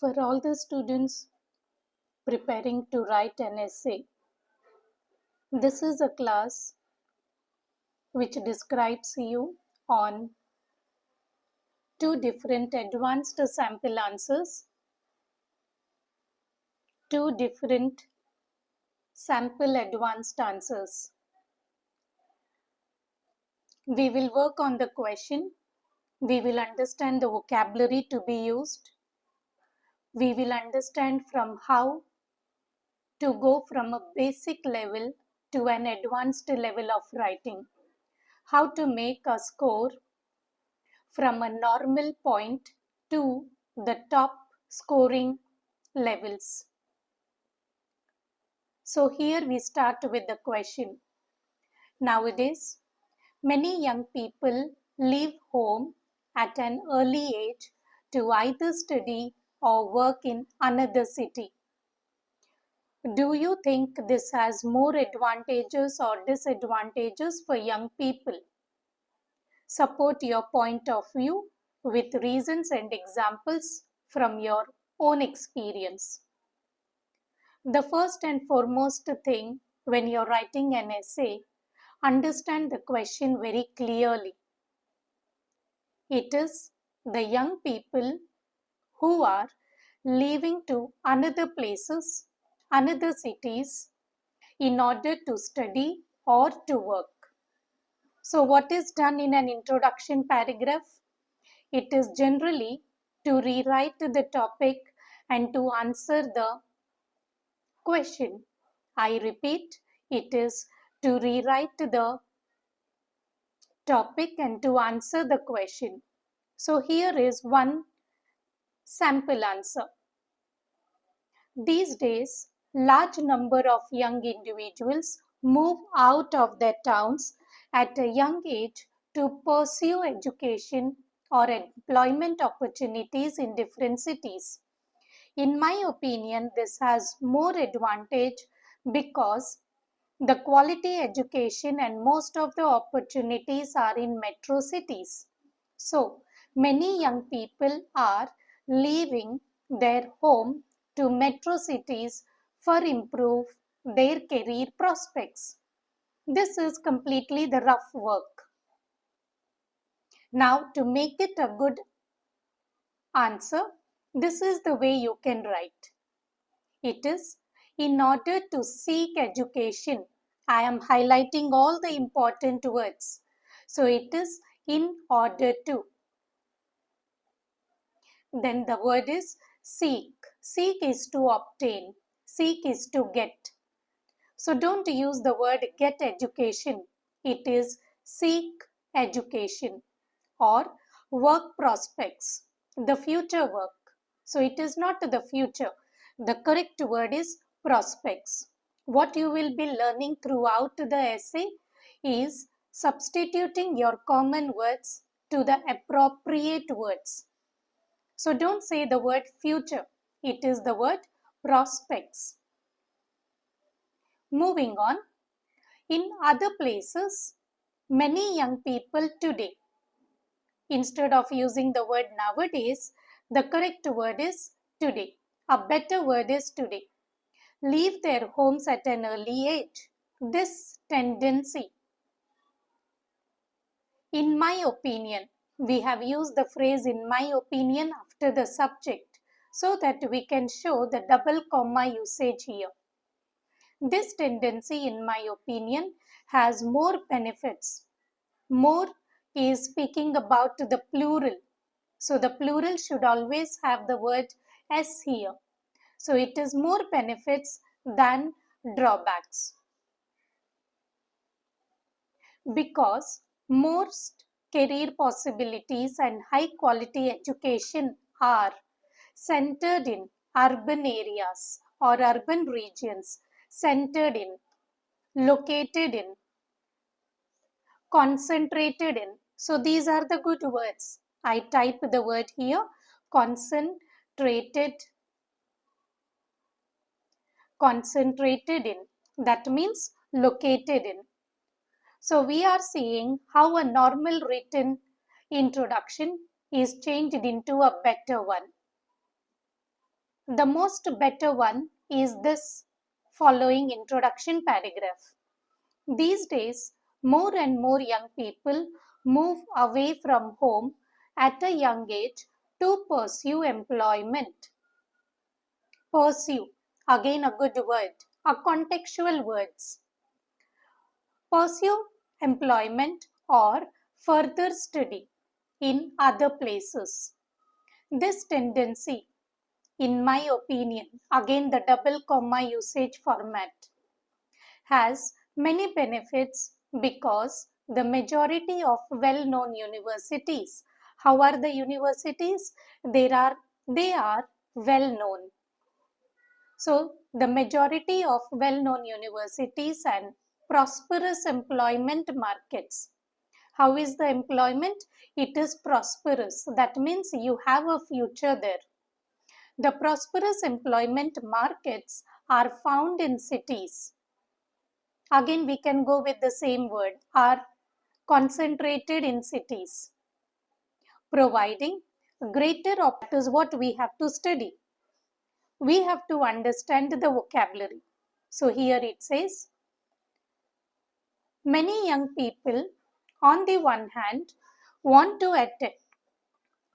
For all the students preparing to write an essay, this is a class which describes you on two different advanced sample answers, two different sample advanced answers. We will work on the question. We will understand the vocabulary to be used. We will understand from how to go from a basic level to an advanced level of writing. How to make a score from a normal point to the top scoring levels. So here we start with the question. Nowadays, many young people leave home at an early age to either study or work in another city. Do you think this has more advantages or disadvantages for young people? Support your point of view with reasons and examples from your own experience. The first and foremost thing when you're writing an essay, understand the question very clearly. It is the young people who are leaving to another places, another cities in order to study or to work. So what is done in an introduction paragraph? It is generally to rewrite the topic and to answer the question. I repeat, it is to rewrite the topic and to answer the question. So here is one sample answer. These days, large number of young individuals move out of their towns at a young age to pursue education or employment opportunities in different cities. In my opinion, this has more advantage because the quality education and most of the opportunities are in metro cities. So, many young people are leaving their home to metro cities for improve their career prospects. This is completely the rough work. Now, to make it a good answer, this is the way you can write. It is in order to seek education. I am highlighting all the important words. So it is in order to. Then the word is seek. Seek is to obtain. Seek is to get. So don't use the word get education. It is seek education or work prospects, the future work. So it is not the future. The correct word is prospects. What you will be learning throughout the essay is substituting your common words to the appropriate words. So don't say the word future. It is the word prospects. Moving on, in other places, many young people today, instead of using the word nowadays, the correct word is today. A better word is today. Leave their homes at an early age. This tendency, in my opinion, we have used the phrase in my opinion after the subject so that we can show the double comma usage here. This tendency, in my opinion, has more benefits. More is speaking about the plural. So the plural should always have the word s here. So it is more benefits than drawbacks. Because most career possibilities and high quality education are centered in urban areas or urban regions, centered in, located in, concentrated in. So these are the good words. I type the word here, concentrated in. That means located in. So we are seeing how a normal written introduction is changed into a better one. The most better one is this following introduction paragraph. These days, more and more young people move away from home at a young age to pursue employment. Pursue, again a good word, a contextual words. Pursue employment or further study in other places. This tendency, in my opinion, again the double comma usage format, has many benefits because the majority of well-known universities, how are the universities? They are well-known. So the majority of well-known universities and prosperous employment markets. How is the employment? It is prosperous. That means you have a future there. The prosperous employment markets are found in cities. Again, we can go with the same word, are concentrated in cities, providing greater is what we have to study. We have to understand the vocabulary. So here it says, many young people, on the one hand, want to attend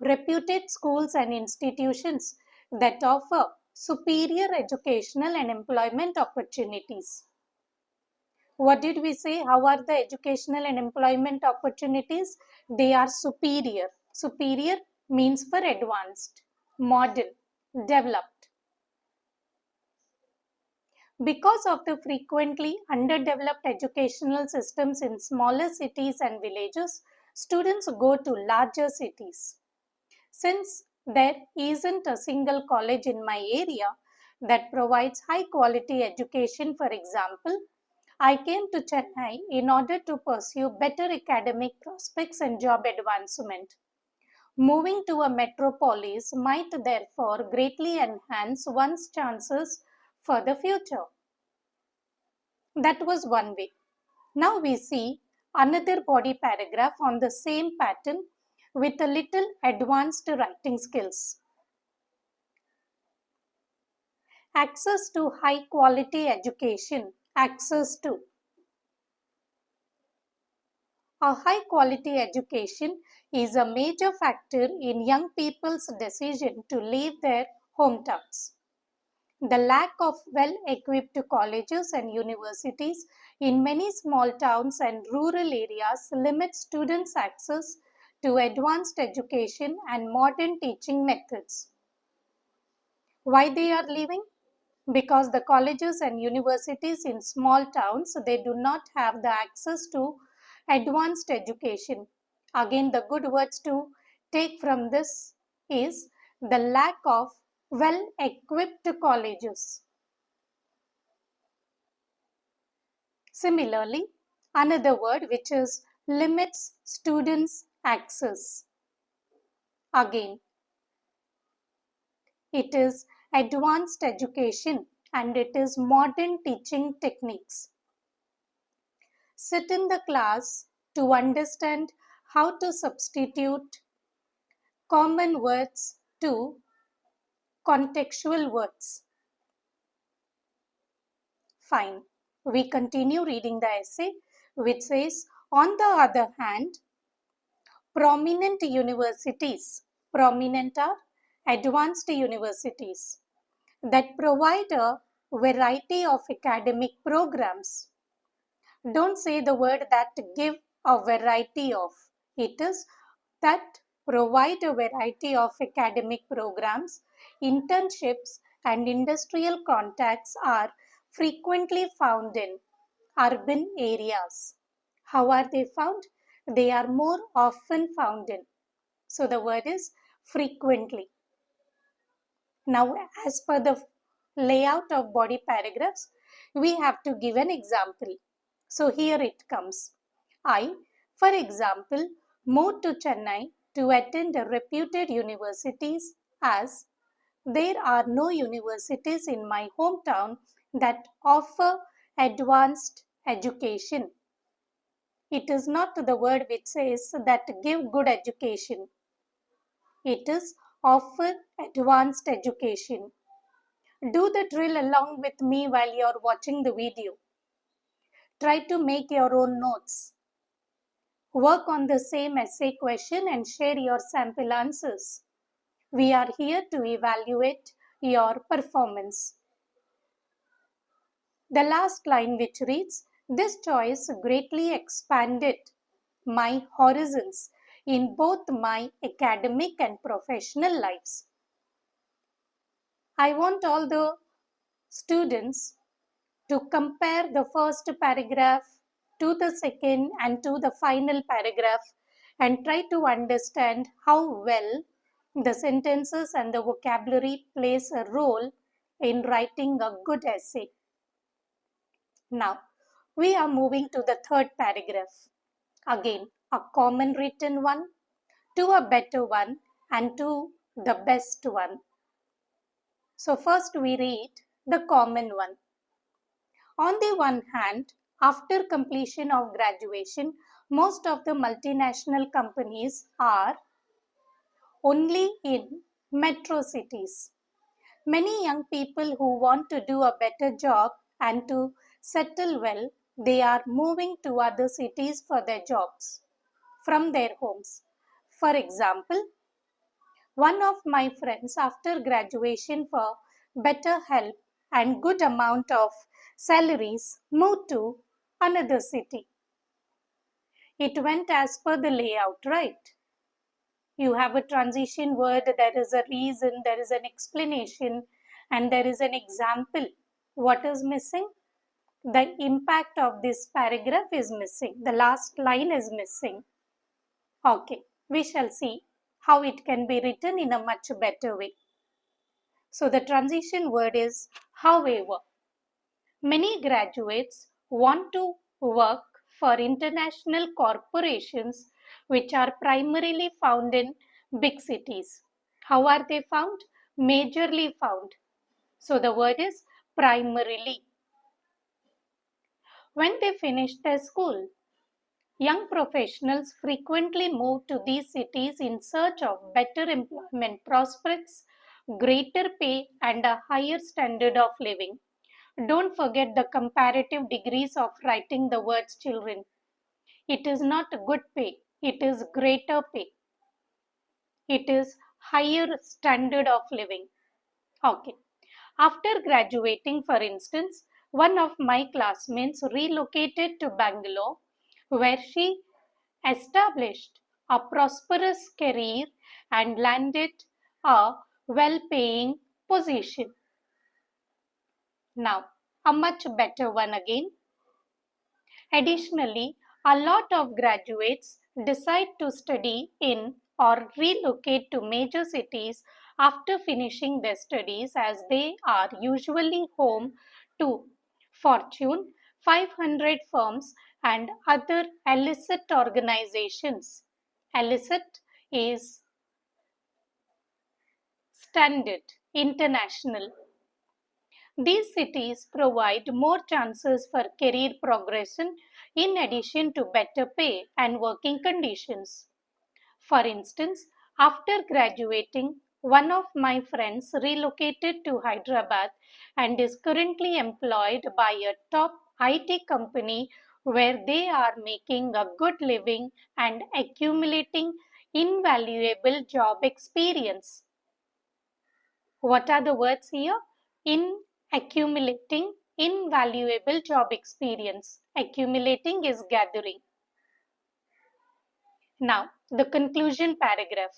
reputed schools and institutions that offer superior educational and employment opportunities. What did we say? How are the educational and employment opportunities? They are superior. Superior means for advanced, modern, developed. Because of the frequently underdeveloped educational systems in smaller cities and villages, students go to larger cities. Since there isn't a single college in my area that provides high quality education, for example, I came to Chennai in order to pursue better academic prospects and job advancement. Moving to a metropolis might therefore greatly enhance one's chances for the future. That was one way. Now we see another body paragraph on the same pattern with a little advanced writing skills. Access to high quality education. Access to a high quality education is a major factor in young people's decision to leave their hometowns. The lack of well-equipped colleges and universities in many small towns and rural areas limits students' access to advanced education and modern teaching methods. Why they are leaving? Because the colleges and universities in small towns, they do not have the access to advanced education. Again, the good words to take from this is the lack of well-equipped colleges. Similarly, another word which is limits students' access. Again, it is advanced education and it is modern teaching techniques. Sit in the class to understand how to substitute common words to contextual words. Fine. We continue reading the essay, which says, on the other hand, prominent universities, prominent are advanced universities, that provide a variety of academic programs. Don't say the word that give a variety of. It is that provide a variety of academic programs, internships, and industrial contacts are frequently found in urban areas. How are they found? They are more often found in. So the word is frequently. Now, as per the layout of body paragraphs, we have to give an example. So here it comes. I, for example, moved to Chennai to attend reputed universities as there are no universities in my hometown that offer advanced education. It is not the word which says that give good education. It is offer advanced education. Do the drill along with me while you're watching the video. Try to make your own notes. Work on the same essay question and share your sample answers. We are here to evaluate your performance. The last line, which reads, "This choice greatly expanded my horizons in both my academic and professional lives." I want all the students to compare the first paragraph to the second and to the final paragraph and try to understand how well the sentences and the vocabulary plays a role in writing a good essay. Now, we are moving to the third paragraph. Again, a common written one, to a better one, and to the best one. So first we read the common one. On the one hand, after completion of graduation, most of the multinational companies are only in metro cities. Many young people who want to do a better job and to settle well, they are moving to other cities for their jobs from their homes. For example, one of my friends after graduation for better help and good amount of salaries moved to another city. It went as per the layout, right? You have a transition word, there is a reason, there is an explanation, and there is an example. What is missing? The impact of this paragraph is missing. The last line is missing. Okay, we shall see how it can be written in a much better way. So the transition word is however. Many graduates want to work for international corporations which are primarily found in big cities. How are they found? Majorly found. So the word is primarily. When they finish their school, young professionals frequently move to these cities in search of better employment prospects, greater pay, and a higher standard of living. Don't forget the comparative degrees of writing the words, children. It is not good pay, it is greater pay. It is higher standard of living. Okay. After graduating, for instance, one of my classmates relocated to Bangalore, where she established a prosperous career and landed a well paying position. Now, a much better one again. Additionally, a lot of graduates decide to study in or relocate to major cities after finishing their studies, as they are usually home to Fortune 500 firms and other illicit organizations. Illicit is standard, international. These cities provide more chances for career progression in addition to better pay and working conditions. For instance, after graduating, one of my friends relocated to Hyderabad and is currently employed by a top IT company where they are making a good living and accumulating invaluable job experience. What are the words here? In accumulating invaluable job experience. Accumulating is gathering. Now, the conclusion paragraph.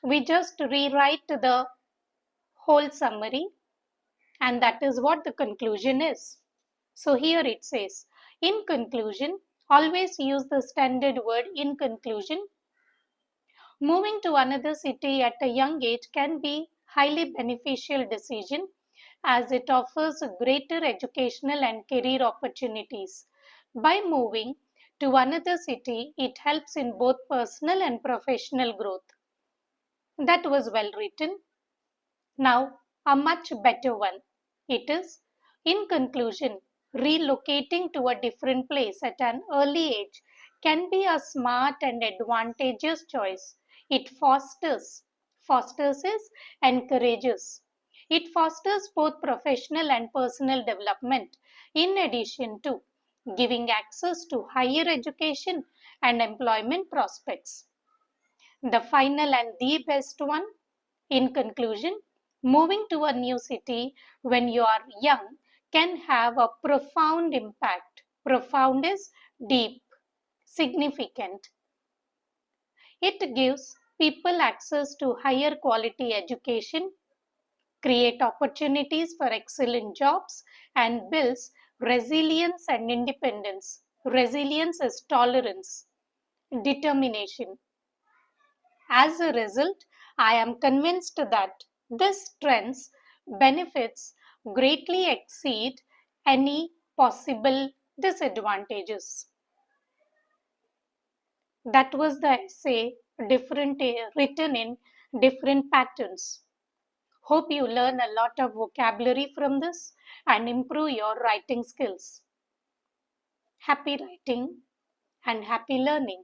We just rewrite the whole summary, and that is what the conclusion is. So here it says, in conclusion, always use the standard word in conclusion. Moving to another city at a young age can be highly beneficial decision as it offers greater educational and career opportunities. By moving to another city, it helps in both personal and professional growth. That was well written. Now, a much better one. It is, in conclusion, relocating to a different place at an early age can be a smart and advantageous choice. It fosters fosters is encourages. It fosters both professional and personal development, in addition to giving access to higher education and employment prospects. The final and the best one, in conclusion, moving to a new city when you are young can have a profound impact. Profound is deep, significant. It gives people access to higher quality education, create opportunities for excellent jobs, and builds resilience and independence. Resilience is tolerance, determination. As a result, I am convinced that this trend's benefits greatly exceed any possible disadvantages. That was the essay written in different patterns. Hope you learn a lot of vocabulary from this and improve your writing skills. Happy writing and happy learning.